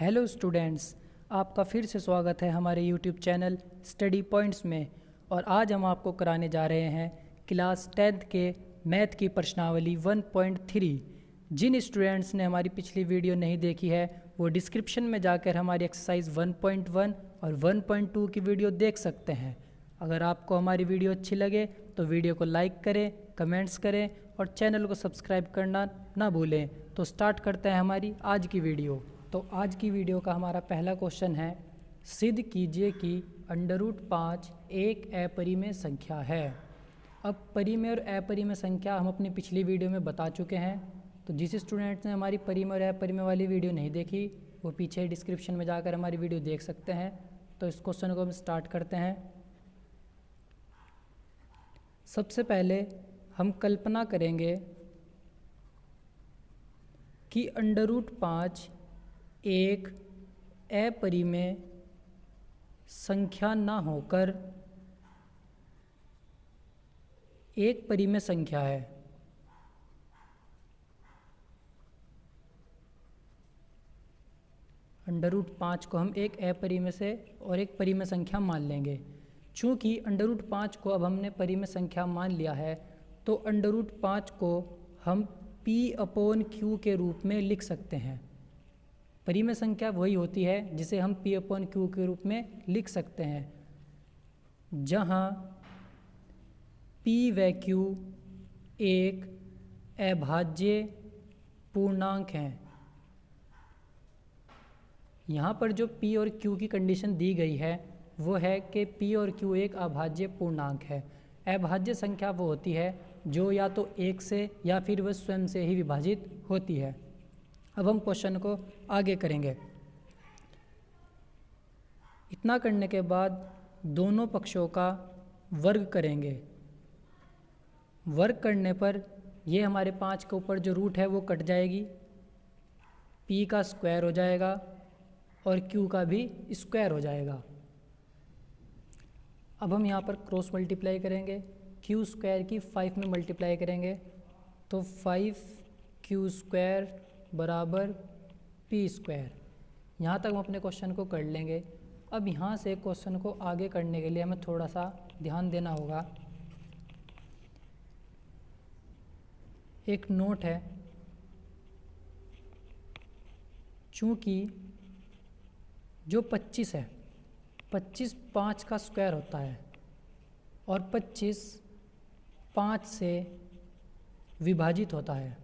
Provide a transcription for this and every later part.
Hello students, आपका फिर से स्वागत है हमारे यूट्यूब चैनल स्टडी पॉइंट्स में। और आज हम आपको कराने जा रहे हैं क्लास 10th के मैथ की प्रश्नावली 1.3। जिन स्टूडेंट्स ने हमारी पिछली वीडियो नहीं देखी है वो डिस्क्रिप्शन में जाकर हमारी एक्सरसाइज 1.1 और 1.2 की वीडियो देख सकते हैं। अगर आपको हमारी वीडियो अच्छी लगे तो वीडियो को लाइक करें, कमेंट्स करें और चैनल को सब्सक्राइब करना ना भूलें। तो स्टार्ट करते हैं हमारी आज की वीडियो। तो आज की वीडियो का हमारा पहला क्वेश्चन है, सिद्ध कीजिए कि √5 एक अपरिमेय संख्या है। अब परिमेय और अपरिमेय संख्या हम अपनी पिछली वीडियो में बता चुके हैं, तो जिस स्टूडेंट्स ने हमारी परिमेय और अपरिमेय वाली वीडियो नहीं देखी वो पीछे डिस्क्रिप्शन में जाकर हमारी वीडियो देख सकते हैं। तो इस क्वेश्चन को हम स्टार्ट करते हैं। सबसे पहले हम कल्पना करेंगे कि √5 एक अपरिमेय संख्या ना होकर एक परिमेय संख्या है। √5 को हम एक अपरिमेय से और एक परिमेय संख्या मान लेंगे। चूँकि √5 को अब हमने परिमेय संख्या मान लिया है तो √5 को हम P/Q के रूप में लिख सकते हैं। परिमेय संख्या वही होती है जिसे हम P/Q के रूप में लिख सकते हैं, जहाँ P व Q एक अभाज्य पूर्णांक हैं। यहाँ पर जो P और Q की कंडीशन दी गई है वो है कि P और Q एक अभाज्य पूर्णांक है। अभाज्य संख्या वो होती है जो या तो एक से या फिर वह स्वयं से ही विभाजित होती है। अब हम क्वेश्चन को आगे करेंगे। इतना करने के बाद दोनों पक्षों का वर्ग करेंगे। वर्ग करने पर ये हमारे 5 के ऊपर जो रूट है वो कट जाएगी, P का स्क्वायर हो जाएगा और Q का भी स्क्वायर हो जाएगा। अब हम यहाँ पर क्रॉस मल्टीप्लाई करेंगे। Q स्क्वायर की 5 में मल्टीप्लाई करेंगे तो 5Q स्क्वायर बराबर P स्क्वायर। यहाँ तक हम अपने क्वेश्चन को कर लेंगे। अब यहाँ से क्वेश्चन को आगे करने के लिए हमें थोड़ा सा ध्यान देना होगा। एक नोट है, चूँकि जो 25 है 25 5 का स्क्वायर होता है और 25 5 से विभाजित होता है।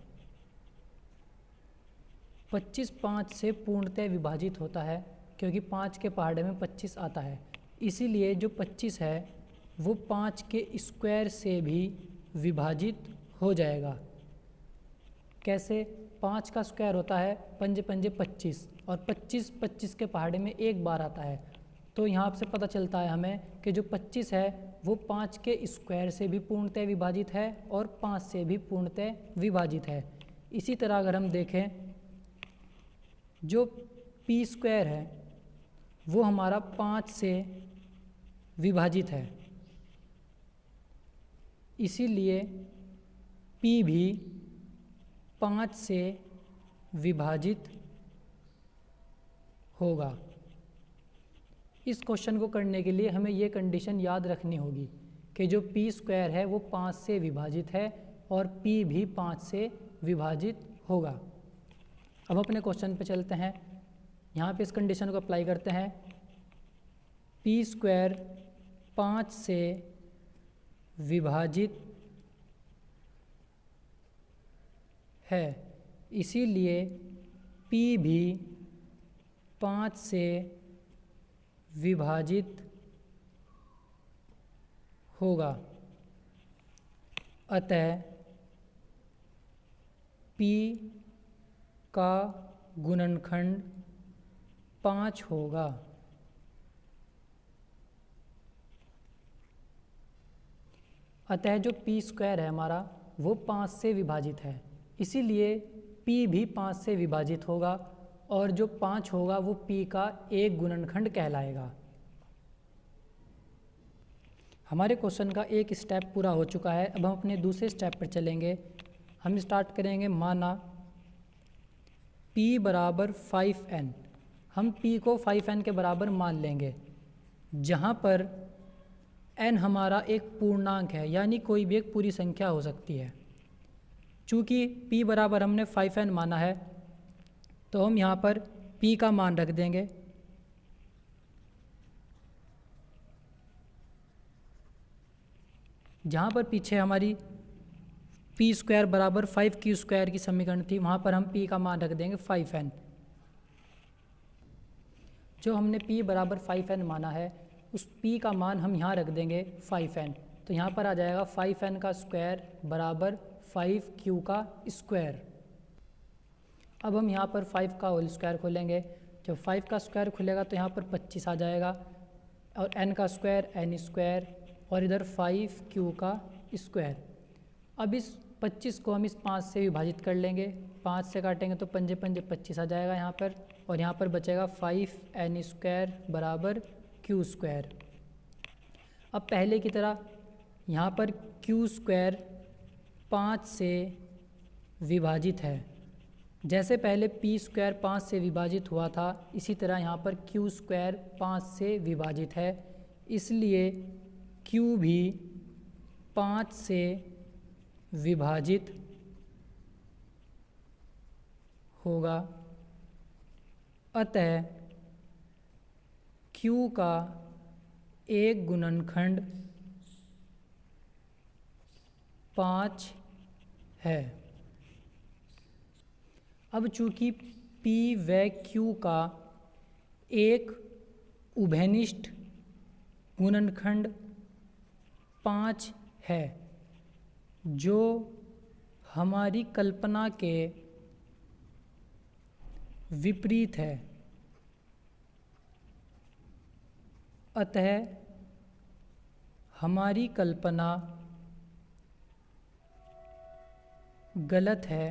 25 5 से पूर्णतः विभाजित होता है क्योंकि 5 के पहाड़े में 25 आता है। इसीलिए जो 25 है वो 5 के स्क्वायर से भी विभाजित हो जाएगा। कैसे? 5 का स्क्वायर होता है 5 पंजे 25 और 25 25 के पहाड़े में एक बार आता है। तो यहाँ से पता चलता है हमें कि जो 25 है वो 5 के स्क्वायर से भी पूर्णतः विभाजित है और 5 से भी पूर्णतः विभाजित है। इसी तरह अगर हम देखें, जो P स्क्वायर है वो हमारा 5 से विभाजित है, इसीलिए P भी 5 से विभाजित होगा। इस क्वेश्चन को करने के लिए हमें ये कंडीशन याद रखनी होगी कि जो P स्क्वायर है वो 5 से विभाजित है और P भी 5 से विभाजित होगा। अब अपने क्वेश्चन पे चलते हैं। यहाँ पे इस कंडीशन को अप्लाई करते हैं। P स्क्वायर 5 से विभाजित है, इसीलिए P भी 5 से विभाजित होगा। अतः P का गुणनखंड 5 होगा। अतः जो P स्क्वायर है हमारा वो 5 से विभाजित है, इसीलिए P भी 5 से विभाजित होगा और जो 5 होगा वो P का एक गुणनखंड कहलाएगा। हमारे क्वेश्चन का एक स्टेप पूरा हो चुका है। अब हम अपने दूसरे स्टेप पर चलेंगे। हम स्टार्ट करेंगे। माना P बराबर 5n। हम p को 5n के बराबर मान लेंगे, जहाँ पर n हमारा एक पूर्णांक है, यानी कोई भी एक पूरी संख्या हो सकती है। चूँकि p बराबर हमने 5n माना है, तो हम यहाँ पर p का मान रख देंगे। जहाँ पर पीछे हमारी p² बराबर 5q² की समीकरण थी, वहाँ पर हम p का मान रख देंगे 5n। जो हमने p बराबर 5n माना है, उस p का मान हम यहाँ रख देंगे 5n। तो यहाँ पर आ जाएगा 5n का स्क्वायर बराबर 5q का स्क्वायर। अब हम यहाँ पर 5 का होल स्क्वायर खोलेंगे। जब 5 का स्क्वायर खुलेगा तो यहाँ पर 25 आ जाएगा, और n का स्क्वायर n² और इधर 5q का स्क्वायर। अब इस 25 को हम इस 5 से विभाजित कर लेंगे, 5 से काटेंगे तो पंजे पंजे 25 आ जाएगा यहाँ पर, और यहाँ पर बचेगा 5n² बराबर q²। अब पहले की तरह यहाँ पर q² 5 से विभाजित है। जैसे पहले p² 5 से विभाजित हुआ था, इसी तरह यहाँ पर q² 5 से विभाजित है, इसलिए q भी 5 से विभाजित होगा। अतः q का एक गुणनखंड 5 है। अब चूँकि p व q का एक उभयनिष्ठ गुणनखंड 5 है, जो हमारी कल्पना के विपरीत है, अतः हमारी कल्पना गलत है।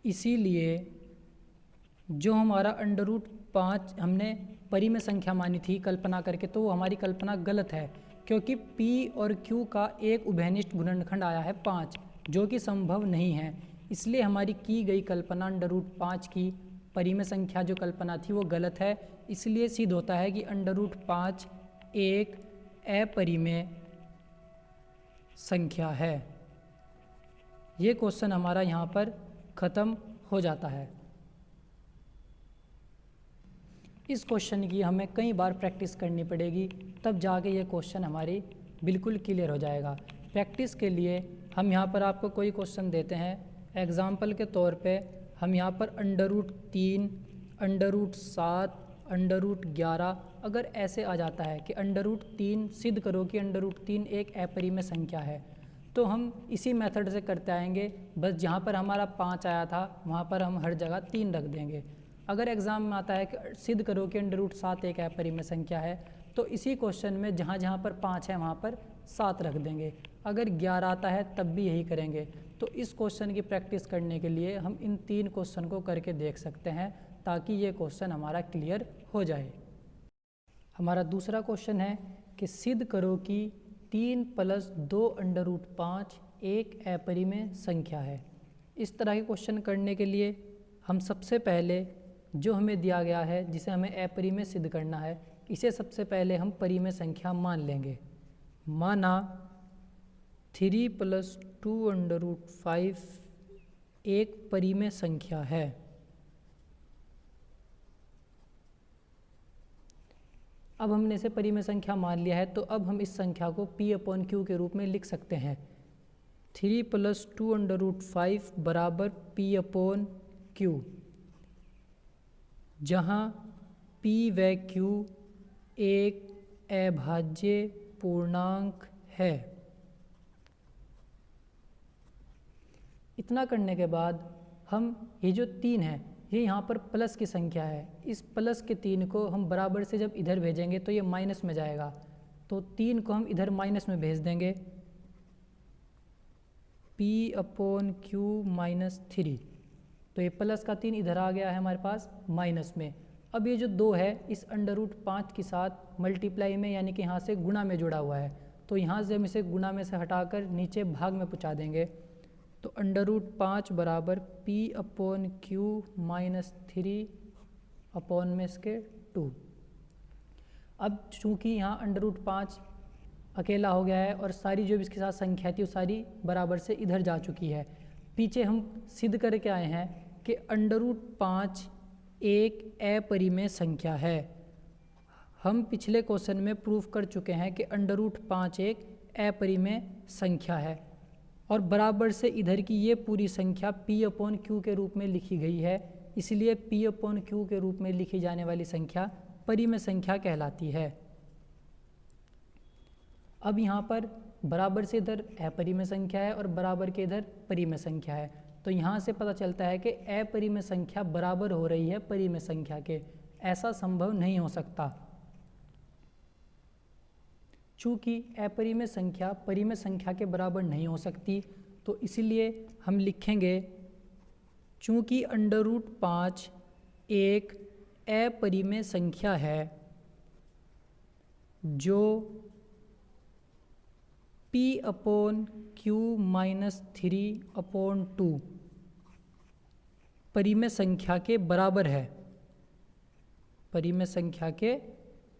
इसीलिए जो हमारा √5 हमने परिमेय संख्या मानी थी कल्पना करके, तो वो हमारी कल्पना गलत है, क्योंकि p और q का एक उभयनिष्ठ गुणनखंड आया है 5, जो कि संभव नहीं है। इसलिए हमारी की गई कल्पना √5 की परिमेय संख्या जो कल्पना थी वो गलत है। इसलिए सिद्ध होता है कि √5 एक अपरिमेय संख्या है। ये क्वेश्चन हमारा यहाँ पर ख़त्म हो जाता है। इस क्वेश्चन की हमें कई बार प्रैक्टिस करनी पड़ेगी, तब जाके ये क्वेश्चन हमारी बिल्कुल क्लियर हो जाएगा। प्रैक्टिस के लिए हम यहाँ पर आपको कोई क्वेश्चन देते हैं। एग्ज़ाम्पल के तौर पे हम यहाँ पर √3, √7, √11 अगर ऐसे आ जाता है कि √3 सिद्ध करो कि √3 एक अपरिमेय संख्या है, तो हम इसी मेथड से करते आएंगे। बस जहाँ पर हमारा 5 आया था वहाँ पर हम हर जगह 3 रख देंगे। अगर एग्ज़ाम में आता है कि सिद्ध करो कि √7 एक अपरिमेय संख्या है, तो इसी क्वेश्चन में जहाँ जहाँ पर 5 है वहाँ पर 7 रख देंगे। अगर 11 आता है तब भी यही करेंगे। तो इस क्वेश्चन की प्रैक्टिस करने के लिए हम इन 3 क्वेश्चन को करके देख सकते हैं, ताकि ये क्वेश्चन हमारा क्लियर हो जाए। हमारा दूसरा क्वेश्चन है कि सिद्ध करो कि 3 + 2 √5 एक अपरिमेय संख्या है। इस तरह के क्वेश्चन करने के लिए हम सबसे पहले जो हमें दिया गया है, जिसे हमें अपरिमेय सिद्ध करना है, इसे सबसे पहले हम परिमेय संख्या मान लेंगे। माना 3 + 2 √5 एक परिमेय संख्या है। अब हमने इसे परिमेय संख्या मान लिया है, तो अब हम इस संख्या को p/q के रूप में लिख सकते हैं। 3 + 2 √5 बराबर p/q, जहाँ p व q एक अभाज्य पूर्णांक है। इतना करने के बाद हम ये जो 3 है, ये यहाँ पर प्लस की संख्या है। इस प्लस के 3 को हम बराबर से जब इधर भेजेंगे तो ये माइनस में जाएगा, तो 3 को हम इधर माइनस में भेज देंगे, p/q -3। तो ये प्लस का 3 इधर आ गया है हमारे पास माइनस में। अब ये जो 2 है इस √5 के साथ मल्टीप्लाई में, यानी कि यहाँ से गुणा में जुड़ा हुआ है, तो यहाँ से हम इसे गुणा में से हटाकर नीचे भाग में पहुँचा देंगे। तो √5 बराबर p/q -3 अपॉन में इसके 2। अब चूंकि यहाँ √5 अकेला हो गया है और सारी जो भी इसके साथ संख्या थी वो सारी बराबर से इधर जा चुकी है। पीछे हम सिद्ध करके आए हैं कि √5 एक अपरिमेय संख्या है। हम पिछले क्वेश्चन में प्रूफ कर चुके हैं कि √5 एक अपरिमेय संख्या है और बराबर से इधर की ये पूरी संख्या P/Q के रूप में लिखी गई है, इसलिए P/Q के रूप में लिखी जाने वाली संख्या परिमेय संख्या कहलाती है। अब यहाँ पर बराबर से इधर अपरिमेय संख्या है और बराबर के इधर परिमेय संख्या है, तो यहाँ से पता चलता है कि अपरिमेय संख्या बराबर हो रही है परिमेय संख्या के। ऐसा संभव नहीं हो सकता। चूँकि अपरिमेय संख्या परिमेय संख्या के बराबर नहीं हो सकती, तो इसीलिए हम लिखेंगे चूँकि √5 एक अपरिमेय संख्या है जो P/Q - 3/2 परिमेय संख्या के बराबर है, परिमेय संख्या के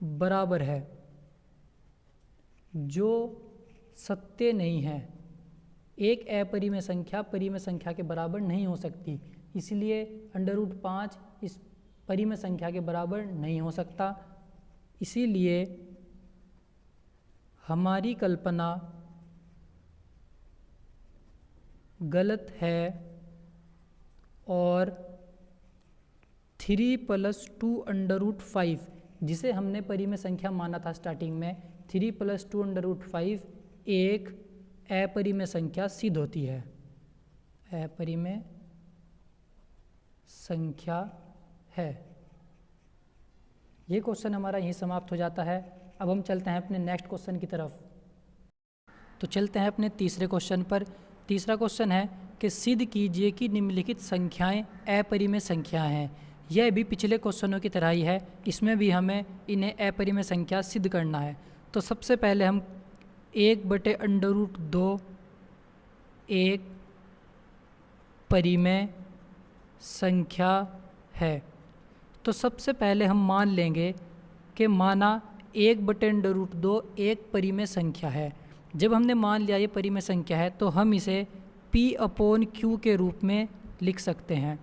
बराबर है, जो सत्य नहीं है। एक अपरिमेय संख्या परिमेय संख्या के बराबर नहीं हो सकती, इसलिए √5 इस परिमेय संख्या के बराबर नहीं हो सकता। इसीलिए हमारी कल्पना गलत है और 3 + 2√5 जिसे हमने परिमेय संख्या माना था स्टार्टिंग में, 3 + 2√5 एक अपरिमेय संख्या सिद्ध होती है, अपरिमेय संख्या है। ये क्वेश्चन हमारा यहीं समाप्त हो जाता है। अब हम चलते हैं अपने नेक्स्ट क्वेश्चन की तरफ। तो चलते हैं अपने तीसरे क्वेश्चन पर। तीसरा क्वेश्चन है कि सिद्ध कीजिए कि निम्नलिखित संख्याएं अपरिमेय संख्याएं हैं। यह भी पिछले क्वेश्चनों की तरह ही है, इसमें भी हमें इन्हें अपरिमेय संख्या सिद्ध करना है। तो सबसे पहले हम 1/√2 एक परिमेय संख्या है। तो सबसे पहले हम मान लेंगे कि माना 1/√2 एक परिमेय संख्या है। जब हमने मान लिया ये परिमेय संख्या है तो हम इसे P/Q के रूप में लिख सकते हैं,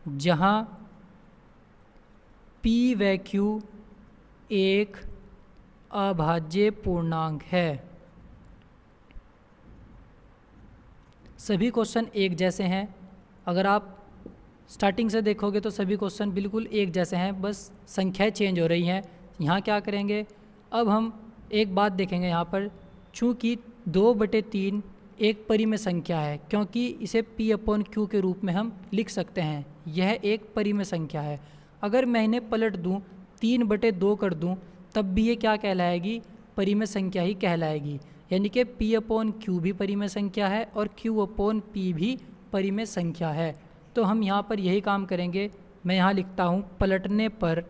जहाँ P व Q एक अभाज्य पूर्णांक है। सभी क्वेश्चन एक जैसे हैं। अगर आप स्टार्टिंग से देखोगे तो सभी क्वेश्चन बिल्कुल एक जैसे हैं, बस संख्याएं चेंज हो रही हैं। यहाँ क्या करेंगे, अब हम एक बात देखेंगे यहाँ पर, चूँकि 2/3 एक परिमेय संख्या है, क्योंकि इसे P/Q के रूप में हम लिख सकते हैं। यह एक परिमेय संख्या है। अगर मैं इन्हें पलट दूँ, 3/2 कर दूँ, तब भी ये क्या कहलाएगी, परिमेय संख्या ही कहलाएगी। यानी कि P/Q भी परिमेय संख्या है और Q/P भी परिमेय संख्या है। तो हम यहाँ पर यही काम करेंगे। मैं यहाँ लिखता हूँ, पलटने पर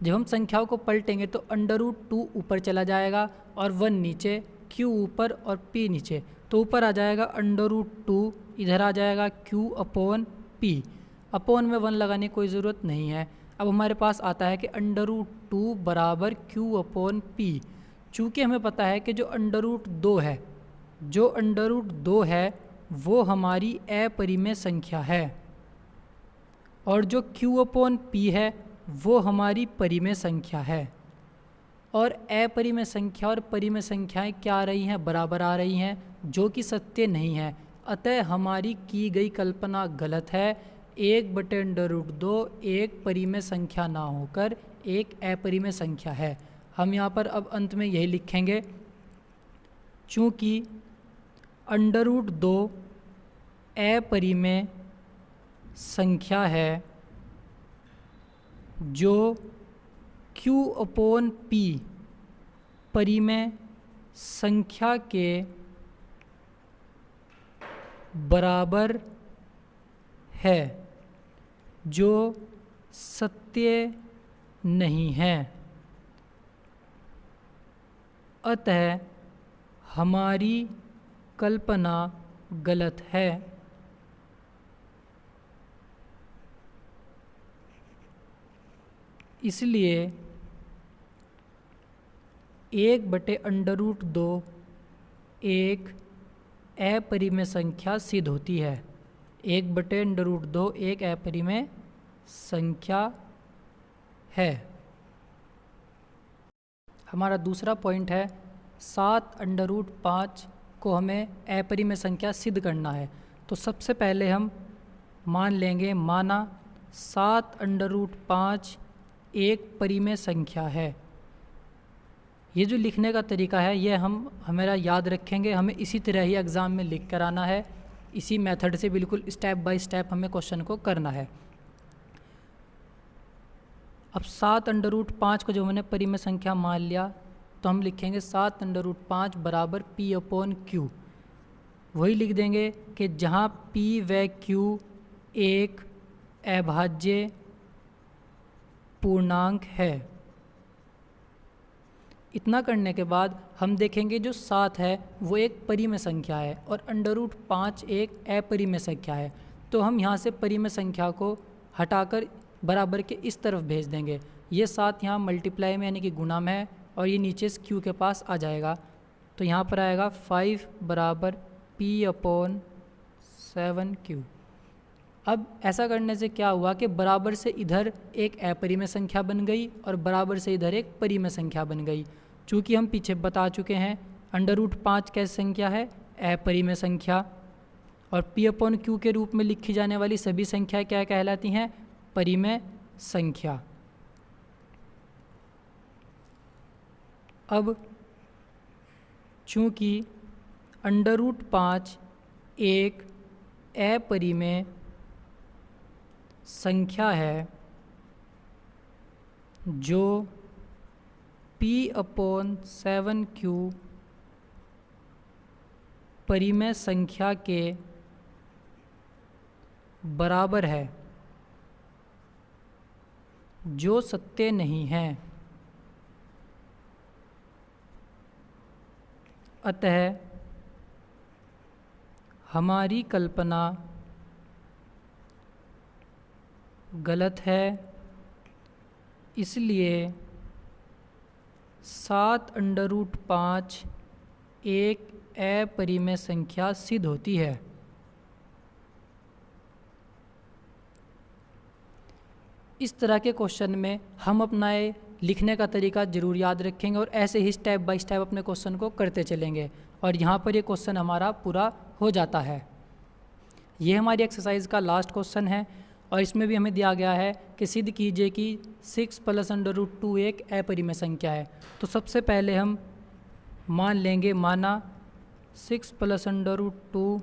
जब हम संख्याओं को पलटेंगे तो √2 ऊपर चला जाएगा और 1 नीचे, Q ऊपर और P नीचे। तो ऊपर आ जाएगा √2, इधर आ जाएगा Q/P। अपॉन में 1 लगाने की कोई ज़रूरत नहीं है। अब हमारे पास आता है कि √2 बराबर Q/P। चूँकि हमें पता है कि जो √2 है, जो √2 है वो हमारी अपरिमेय संख्या है और जो Q/P है वो हमारी परिमेय संख्या है। और अपरिमेय संख्या और परिमेय संख्याएं क्या आ रही हैं, बराबर आ रही हैं, जो कि सत्य नहीं है। अतः हमारी की गई कल्पना गलत है। 1/√2 एक परिमेय संख्या ना होकर एक अपरिमेय संख्या है। हम यहाँ पर अब अंत में यही लिखेंगे, चूँकि √2 अपरिमेय संख्या है जो Q/P परिमेय संख्या के बराबर है, जो सत्य नहीं है। अतः हमारी कल्पना गलत है। इसलिए 1/√2 एक अपरिमेय संख्या सिद्ध होती है। 1/√2 एक अपरिमेय संख्या है। हमारा दूसरा पॉइंट है 7√5 को हमें अपरिमेय संख्या सिद्ध करना है। तो सबसे पहले हम मान लेंगे, माना 7√5 एक परिमेय संख्या है। ये जो लिखने का तरीका है ये हमारा याद रखेंगे, हमें इसी तरह ही एग्ज़ाम में लिख कर आना है। इसी मेथड से बिल्कुल स्टेप बाय स्टेप हमें क्वेश्चन को करना है। अब 7√5 को जो मैंने परिमेय संख्या मान लिया तो हम लिखेंगे 7√5 बराबर P/Q। वही लिख देंगे कि जहाँ P व Q एक अभाज्य पूर्णांक है। इतना करने के बाद हम देखेंगे जो 7 है वो एक परिमेय संख्या है और √5 एक अपरिमेय संख्या है। तो हम यहाँ से परिमेय संख्या को हटाकर बराबर के इस तरफ भेज देंगे। ये 7 यहाँ मल्टीप्लाई में यानी कि गुणा में है और ये नीचे इस Q के पास आ जाएगा। तो यहाँ पर आएगा 5 बराबर P/7Q। अब ऐसा करने से क्या हुआ कि बराबर से इधर एक अपरिमेय संख्या बन गई और बराबर से इधर एक परिमेय संख्या बन गई। चूँकि हम पीछे बता चुके हैं √5 कैसी संख्या है, अपरिमेय संख्या, और P/Q के रूप में लिखी जाने वाली सभी संख्याएं क्या कहलाती हैं, परिमेय संख्या। अब चूँकि √5 एक अपरिमेय संख्या है जो P/7Q परिमेय संख्या के बराबर है, जो सत्य नहीं है। अतः हमारी कल्पना गलत है। इसलिए 7√5 एक अपरिमेय संख्या सिद्ध होती है। इस तरह के क्वेश्चन में हम अपना ये लिखने का तरीका ज़रूर याद रखेंगे और ऐसे ही स्टेप बाय स्टेप अपने क्वेश्चन को करते चलेंगे और यहाँ पर ये क्वेश्चन हमारा पूरा हो जाता है। ये हमारी एक्सरसाइज का लास्ट क्वेश्चन है और इसमें भी हमें दिया गया है कि सिद्ध कीजिए कि 6 + √2 एक अपरिमेय संख्या है। तो सबसे पहले हम मान लेंगे, माना 6 + √2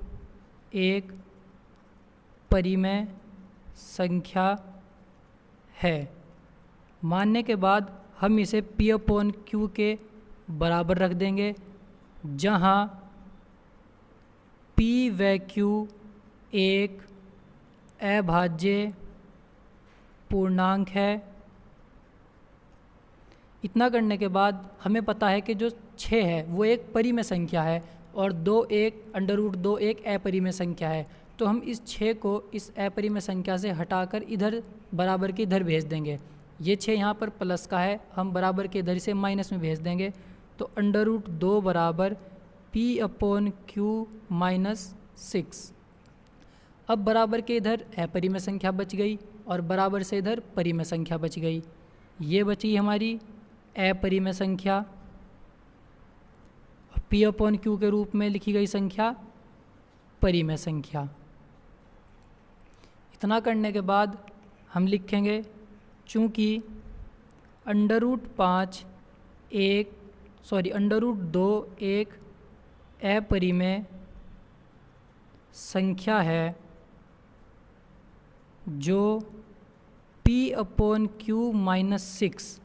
एक परिमेय संख्या है। मानने के बाद हम इसे P/Q के बराबर रख देंगे, जहाँ P व Q एक अभाज्य पूर्णांक है। इतना करने के बाद हमें पता है कि जो 6 है वो एक परिमेय संख्या है और 2 एक √2 एक अपरिमेय संख्या है। तो हम इस 6 को इस अपरिमेय संख्या से हटाकर इधर बराबर के इधर भेज देंगे। ये 6 यहाँ पर प्लस का है, हम बराबर के इधर से माइनस में भेज देंगे। तो √2 बराबर P/Q -6। अब बराबर के इधर अपरिमेय संख्या बच गई और बराबर से इधर परिमेय संख्या बच गई। ये बची हमारी अपरिमेय संख्या, P/Q के रूप में लिखी गई संख्या परिमेय संख्या। इतना करने के बाद हम लिखेंगे, चूँकि √2 एक अपरिमेय संख्या है जो P/Q -6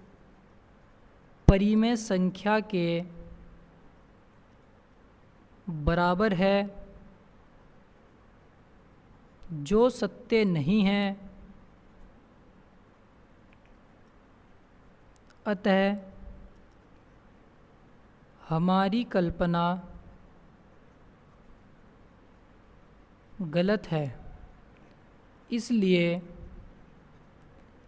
परिमेय संख्या के बराबर है, जो सत्य नहीं है। अतः हमारी कल्पना गलत है। इसलिए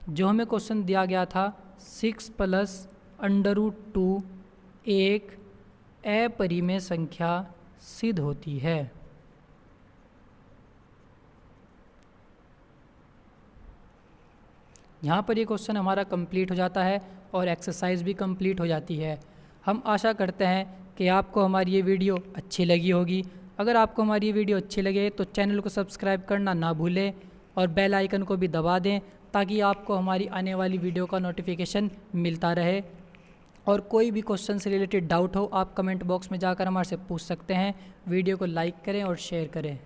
जो हमें क्वेश्चन दिया गया था 6 + √2 एक अपरिमेय संख्या सिद्ध होती है। यहाँ पर ये क्वेश्चन हमारा कंप्लीट हो जाता है और एक्सरसाइज भी कंप्लीट हो जाती है। हम आशा करते हैं कि आपको हमारी ये वीडियो अच्छी लगी होगी। अगर आपको हमारी ये वीडियो अच्छी लगे तो चैनल को सब्सक्राइब करना ना भूलें और बेल आइकन को भी दबा दें ताकि आपको हमारी आने वाली वीडियो का नोटिफिकेशन मिलता रहे। और कोई भी क्वेश्चन से रिलेटेड डाउट हो आप कमेंट बॉक्स में जाकर हमारे से पूछ सकते हैं। वीडियो को लाइक करें और शेयर करें।